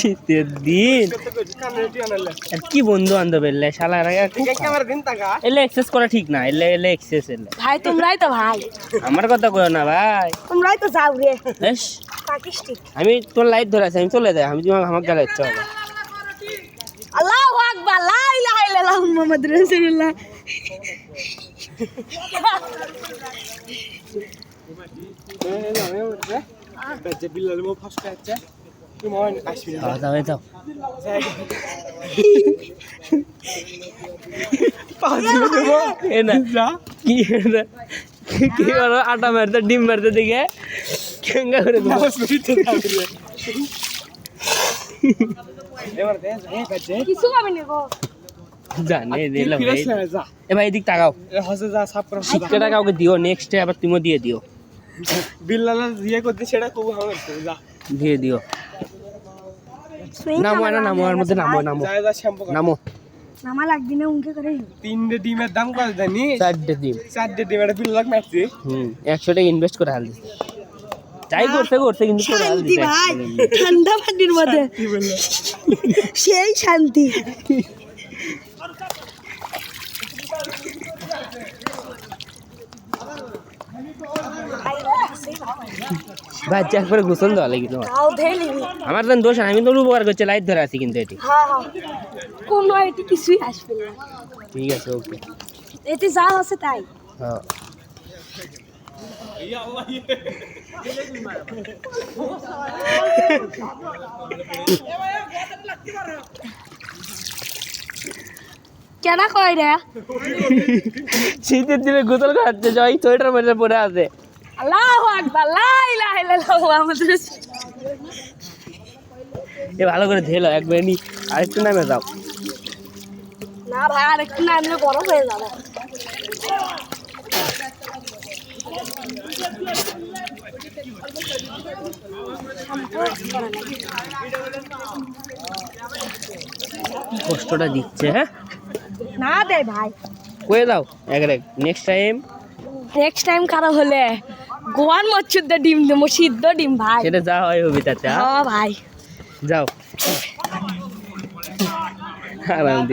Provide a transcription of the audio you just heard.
শীতের দিন কি বন্ধু বান্ধব এলে শালা এলে এক্সেস করা ঠিক না, এলে এলে এক্সেস এলে ভাই তোমরাই তো ভাই, আমার কথা কয় না ভাই, তোমরাই তো যাও রে। বেশ আমি তোর লাইট ধরে আছি, আমি চলে যাই, আমি তোমাকে আমার গালে ইচ্ছা হবে। আল্লাহু আকবার, লা ইলাহা ইল্লাল্লাহ মুহাম্মাদুর রাসূলুল্লাহ। আটা মারতে ডিম মারতে দিকে কেঙ্গা করে কিছু খাবি না গো, জানে দিলাম এ ভাই এদিক তাকাও, শিক্ষাটা কাউকে দিও, নেক্সট আবার তুমিও দিয়ে দিও, বিল্লালা দিয়ে করতে সেটা খুব ভালো যা দিয়ে দিও। নামো না, নামো আর মধ্যে নামো, নামো নামো, নামা লাগবি না উনকে করে। 3টে ডিমের দাম কত জানি? 4টে ডিম, 4টে ডিম এটা বিল্লালা মারছি। 100 টাকা ইনভেস্ট করে হাল দিছে, যাই করতে করতে কিন্তু করে হাল শান্তি দিছে ভাই, ঠান্ডা পানির মধ্যে সেই শান্তি। ভাই চেক করে গোসল দেওয়া লাগি তোমার, আমার তো দোষ না, আমি তো উপকার করছি, লাইট ধরে আছি কিন্তু এটি কোনো এটি কিছুই আসবে না। ঠিক আছে ওকে, এতে যা আছে তাই। হ্যাঁ কেন কয় রে? শীতের দিনে গোসল খাচ্ছে, জয় সোয়েটার মধ্যে পরে আছে। আল্লাহু আকবার, লা ইলাহা ইল্লাল্লাহ মুহাম্মাদুর রাসূলুল্লাহ। এ ভালো করে ধেলো একবার নি, আরেকটু নামে যাও। না ভাই, আর একটু নামলে গরম হয়ে যাবে। কষ্টটা দিচ্ছে, হ্যাঁ না দে ভাই, কয়ে দাও এক নেক্সট টাইম, নেক্সট টাইম কারো হলে গোয়ান মচ্ছুদ্দা ডিম দেবো, সিদ্ধ ডিম ভাই। সেটা যা হয় হবে চাচা, হ্যাঁ ভাই, যাও আরাম দিয়ে।